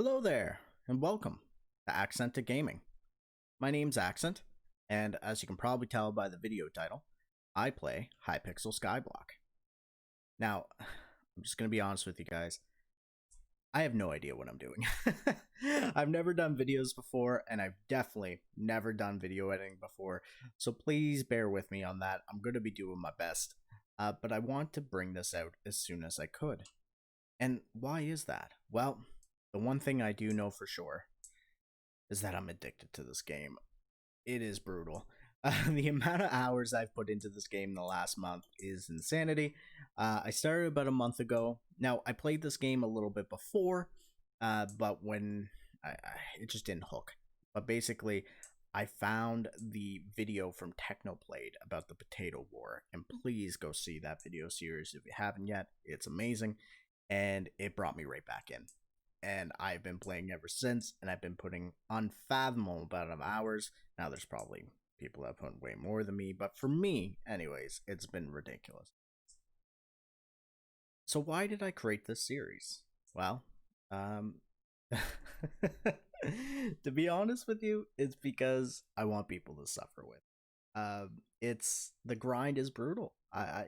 Hello there, and welcome to Accent to Gaming. My name's Accent, and as you can probably tell by the video title, I play Hypixel Skyblock. Now, I'm just going to be honest with you guys, I have no idea what I'm doing. I've never done videos before, and I've definitely never done video editing before, so please bear with me on that. I'm going to be doing my best, but I want to bring this out as soon as I could. And why is that? Well, the one thing I do know for sure is that I'm addicted to this game. It is brutal. The amount of hours I've put into this game in the last month is insanity. I started about a month ago. Now, I played this game a little bit before, but when it just didn't hook. But basically, I found the video from Technoplayed about the Potato War, and please go see that video series if you haven't yet. It's amazing, and it brought me right back in. And I've been playing ever since, and I've been putting unfathomable amount of hours. Now there's probably people that put way more than me, but for me, anyways, it's been ridiculous. So why did I create this series? Well, to be honest with you, it's because I want people to suffer with. It's the grind is brutal.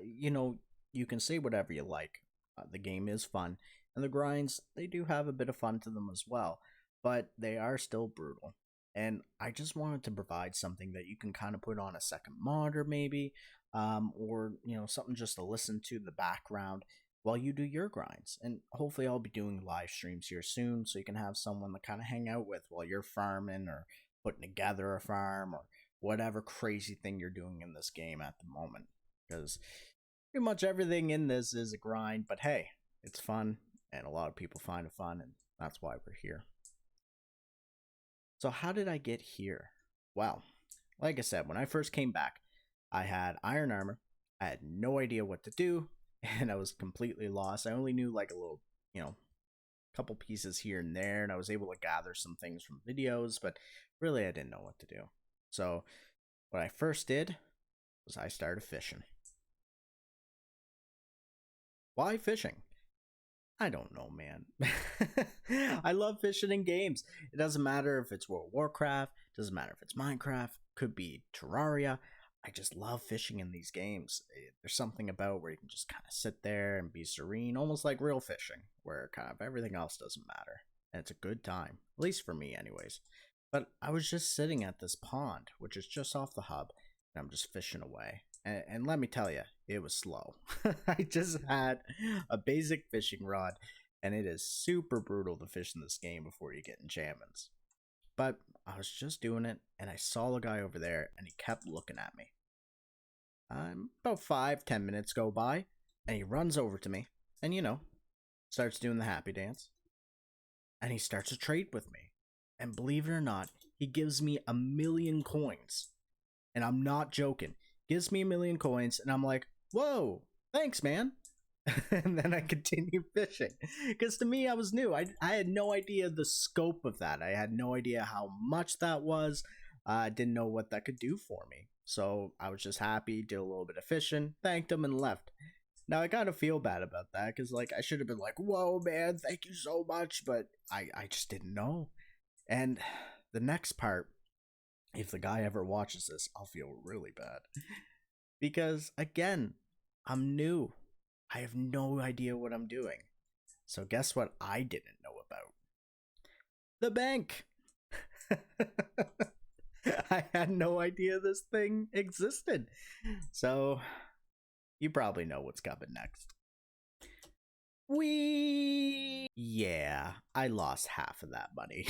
You can say whatever you like. The game is fun. And the grinds, they do have a bit of fun to them as well, but they are still brutal. And I just wanted to provide something that you can kind of put on a second monitor maybe, or, something just to listen to in the background while you do your grinds. And hopefully I'll be doing live streams here soon so you can have someone to kind of hang out with while you're farming or putting together a farm or whatever crazy thing you're doing in this game at the moment. Because pretty much everything in this is a grind, but hey, it's fun. And a lot of people find it fun, and that's why we're here. So how did I get here? Well, like I said, when I first came back, I had iron armor. I had no idea what to do, and I was completely lost. I only knew like a little, couple pieces here and there, and I was able to gather some things from videos, but really I didn't know what to do. So what I first did was I started fishing. Why fishing? I don't know, man. I love fishing in games. It doesn't matter if it's World of Warcraft, doesn't matter if it's Minecraft, could be Terraria. I just love fishing in these games. There's something about where you can just kind of sit there and be serene, almost like real fishing, where kind of everything else doesn't matter. And it's a good time, at least for me anyways. But I was just sitting at this pond, which is just off the hub, and I'm just fishing away. And let me tell you, it was slow. I just had a basic fishing rod, and it is super brutal to fish in this game before you get enchantments. But I was just doing it, and I saw a guy over there, and he kept looking at me. About 5-10 minutes go by, and he runs over to me, and starts doing the happy dance. And he starts to trade with me. And believe it or not, he gives me 1,000,000 coins. And I'm not joking. Gives me 1,000,000 coins, and I'm like, whoa, thanks, man. And then I continue fishing. Because to me, I was new. I had no idea the scope of that. I had no idea how much that was. I didn't know what that could do for me. So I was just happy, did a little bit of fishing, thanked him, and left. Now, I kind of feel bad about that, because I should have been like, whoa, man, thank you so much. But I just didn't know. And the next part, if the guy ever watches this, I'll feel really bad. Because, again, I'm new. I have no idea what I'm doing. So guess what I didn't know about? The bank! I had no idea this thing existed. So, you probably know what's coming next. Yeah, I lost half of that money.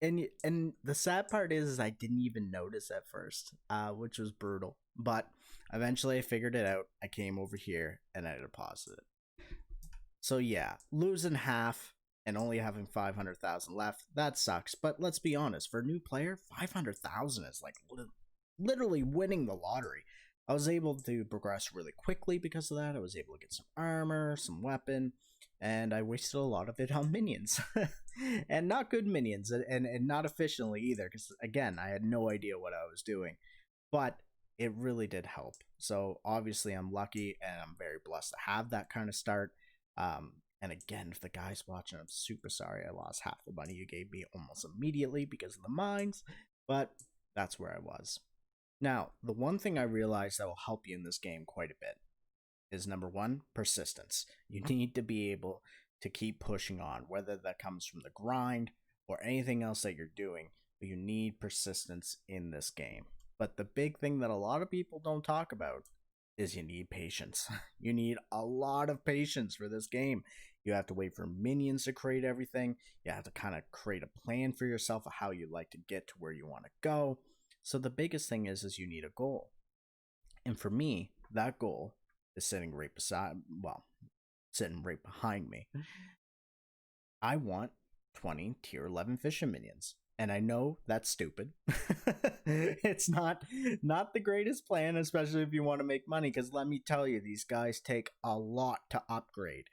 And the sad part is I didn't even notice at first, which was brutal. But eventually I figured it out. I came over here and I deposited. So yeah, losing half and only having 500,000 left, that sucks. But let's be honest, for a new player, 500,000 is like literally winning the lottery. I was able to progress really quickly because of that. I was able to get some armor, some weapon, and I wasted a lot of it on minions. And not good minions, and not efficiently either, because again, I had no idea what I was doing. But it really did help. So obviously I'm lucky and I'm very blessed to have that kind of start. And again, if the guy's watching, I'm super sorry I lost half the money you gave me almost immediately because of the mines, but that's where I was. Now, the one thing I realized that will help you in this game quite a bit is number one, persistence. You need to be able to keep pushing on, whether that comes from the grind or anything else that you're doing, but you need persistence in this game. But the big thing that a lot of people don't talk about is you need patience. You need a lot of patience for this game. You have to wait for minions to create everything. You have to kind of create a plan for yourself of how you'd like to get to where you want to go. So the biggest thing is you need a goal. And for me, that goal is sitting right beside, well, sitting right behind me. I want 20 tier 11 fishing minions. And I know that's stupid. It's not the greatest plan, especially if you want to make money, because let me tell you, these guys take a lot to upgrade.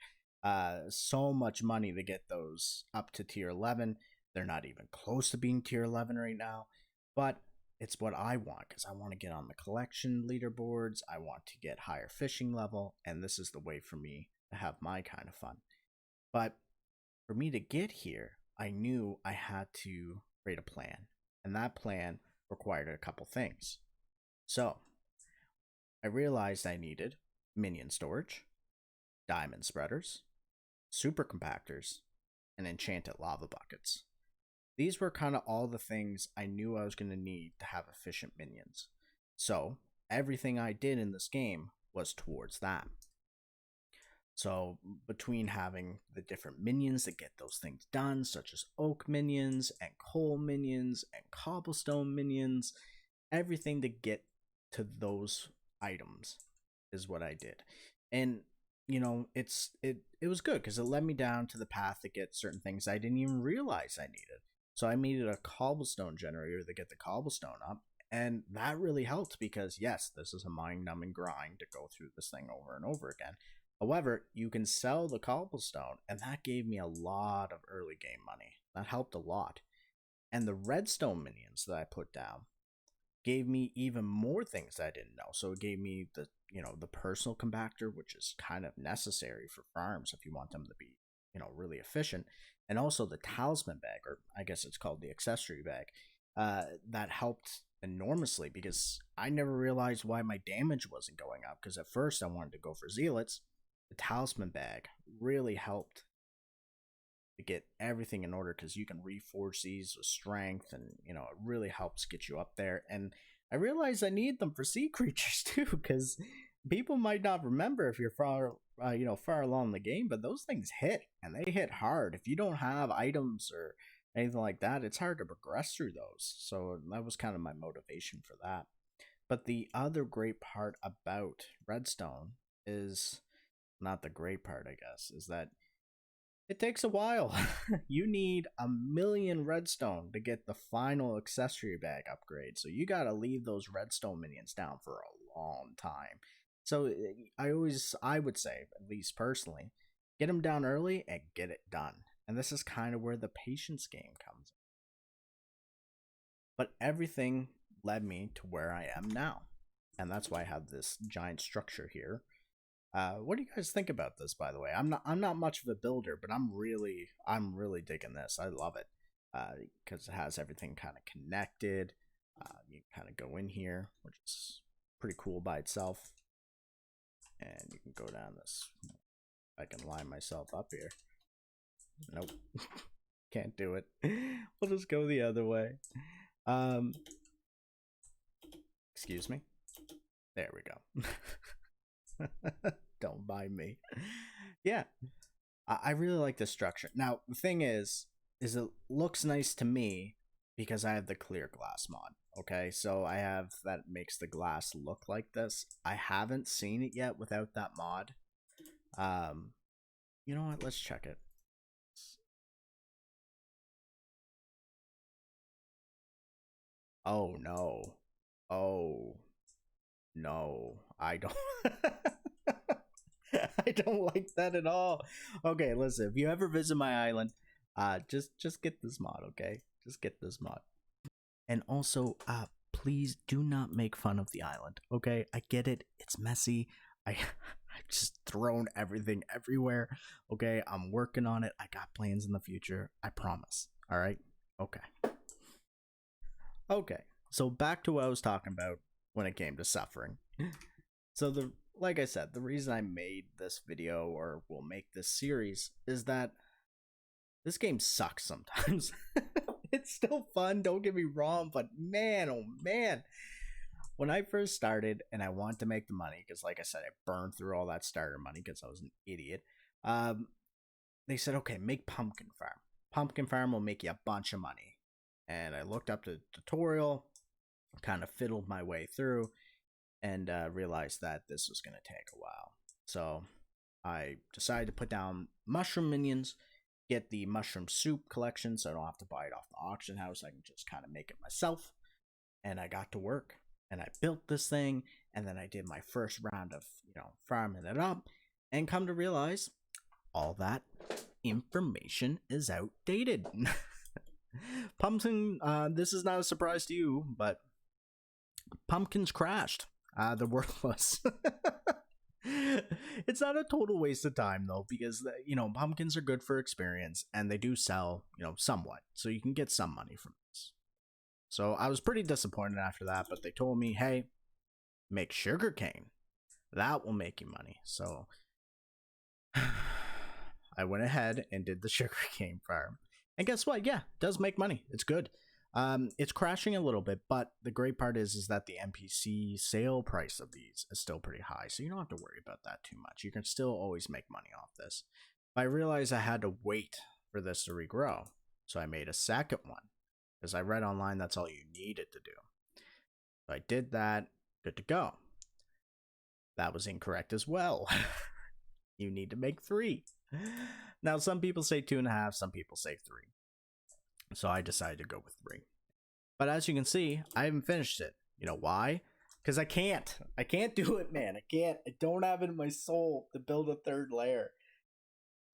So much money to get those up to tier 11. They're not even close to being tier 11 right now. But it's what I want, because I want to get on the collection leaderboards. I want to get higher fishing level, and this is the way for me to have my kind of fun. But for me to get here, I knew I had to create a plan, and that plan required a couple things. So I realized I needed minion storage, diamond spreaders, super compactors, and enchanted lava buckets. These were kind of all the things I knew I was going to need to have efficient minions. So everything I did in this game was towards that. So between having the different minions that get those things done, such as oak minions and coal minions and cobblestone minions, everything to get to those items is what I did. And you know, it was good because it led me down to the path to get certain things I didn't even realize I needed. So I made it a cobblestone generator to get the cobblestone up, and that really helped because yes, this is a mind-numbing grind to go through this thing over and over again. However, you can sell the cobblestone, and that gave me a lot of early game money. That helped a lot. And the redstone minions that I put down gave me even more things I didn't know. So it gave me the, you know, the personal compactor, which is kind of necessary for farms if you want them to be, you know, really efficient. And also the talisman bag, or I guess it's called the accessory bag, that helped enormously because I never realized why my damage wasn't going up. Because at first I wanted to go for zealots. The talisman bag really helped to get everything in order because you can reforge these with strength, and you know it really helps get you up there. And I realized I need them for sea creatures too, because people might not remember if you're far far along the game, but those things hit, and they hit hard. If you don't have items or anything like that, it's hard to progress through those. So that was kind of my motivation for that. But the other great part about redstone is not the great part, I guess, is that it takes a while. You need 1,000,000 redstone to get the final accessory bag upgrade. So you gotta leave those redstone minions down for a long time. So I would say, at least personally, get them down early and get it done. And this is kind of where the patience game comes in. But everything led me to where I am now. And that's why I have this giant structure here. What do you guys think about this, by the way? I'm not much of a builder, but I'm really digging this. I love it because it has everything kind of connected. You can kind of go in here, which is pretty cool by itself, and you can go down this. I can line myself up here. Nope, can't do it. We'll just go the other way. Excuse me. There we go. Don't mind me. Yeah, I really like this structure. Now the thing is it looks nice to me because I have the clear glass mod. Okay, so I have that makes the glass look like this. I haven't seen it yet without that mod. You know what? Let's check it. Oh no. Oh no. I don't. I don't like that at all. Okay, listen, if you ever visit my island, just get this mod, okay? Just get this mod. And also, please do not make fun of the island, okay? I get it, it's messy. I I've just thrown everything everywhere. Okay, I'm working on it. I got plans in the future. I promise. All right. Okay. Okay. So back to what I was talking about when it came to suffering. So like I said, the reason I made this video or will make this series is that this game sucks sometimes. It's still fun, don't get me wrong, but man, oh man. When I first started and I wanted to make the money, because like I said, I burned through all that starter money because I was an idiot. They said, okay, make Pumpkin Farm. Pumpkin Farm will make you a bunch of money. And I looked up the tutorial, kind of fiddled my way through, and realized that this was going to take a while. So I decided to put down mushroom minions, get the mushroom soup collection so I don't have to buy it off the auction house. I can just kind of make it myself. And I got to work and I built this thing, and then I did my first round of, farming it up, and come to realize all that information is outdated. Pumpkin, this is not a surprise to you, but pumpkins crashed. They're worthless. It's not a total waste of time though, because pumpkins are good for experience and they do sell, somewhat, so you can get some money from this. So I was pretty disappointed after that, but they told me, hey, make sugarcane. That will make you money. So I went ahead and did the sugarcane farm. And guess what? Yeah, it does make money. It's good. It's crashing a little bit, but the great part is that the NPC sale price of these is still pretty high, so you don't have to worry about that too much. You can still always make money off this. But I realized I had to wait for this to regrow, so I made a second one, because I read online that's all you needed to do. So I did that, good to go. That was incorrect as well. You need to make 3. Now, some people say 2.5, some people say 3. So I decided to go with 3. But as you can see, I haven't finished it. You know why? Because I can't. I can't do it, man. I can't. I don't have it in my soul to build a 3rd layer.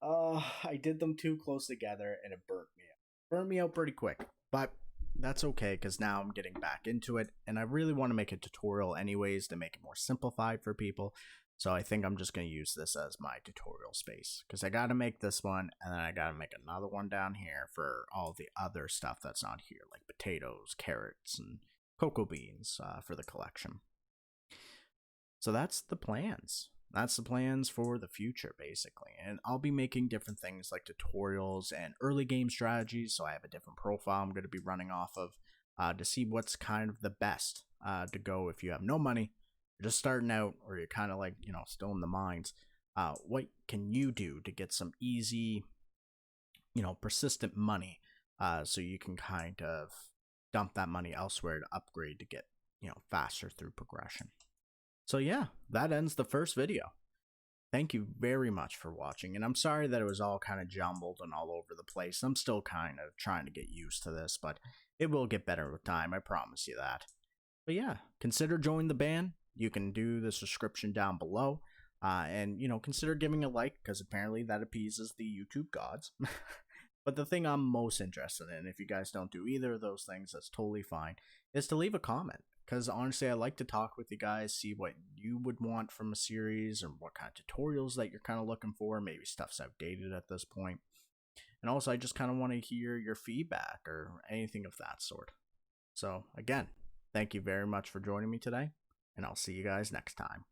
I did them too close together and it burnt me out. Burnt me out pretty quick. But that's okay, because now I'm getting back into it. And I really want to make a tutorial anyways to make it more simplified for people. So I think I'm just going to use this as my tutorial space, because I got to make this one, and then I got to make another one down here for all the other stuff that's not here, like potatoes, carrots, and cocoa beans for the collection. So that's the plans. That's the plans for the future, basically. And I'll be making different things like tutorials and early game strategies, so I have a different profile I'm going to be running off of to see what's kind of the best to go if you have no money, just starting out, or you're kind of like, still in the mines. What can you do to get some easy, persistent money, so you can kind of dump that money elsewhere to upgrade to get, faster through progression. So yeah, that ends the first video. Thank you very much for watching, and I'm sorry that it was all kind of jumbled and all over the place. I'm still kind of trying to get used to this, but it will get better with time, I promise you that. But yeah, consider joining the band. You can do the subscription down below, and consider giving a like, because apparently that appeases the YouTube gods. But the thing I'm most interested in, if you guys don't do either of those things, that's totally fine, is to leave a comment, because honestly I like to talk with you guys, see what you would want from a series, or what kind of tutorials that you're kind of looking for. Maybe stuff's outdated at this point. And also I just kind of want to hear your feedback or anything of that sort. So again, thank you very much for joining me today, and I'll see you guys next time.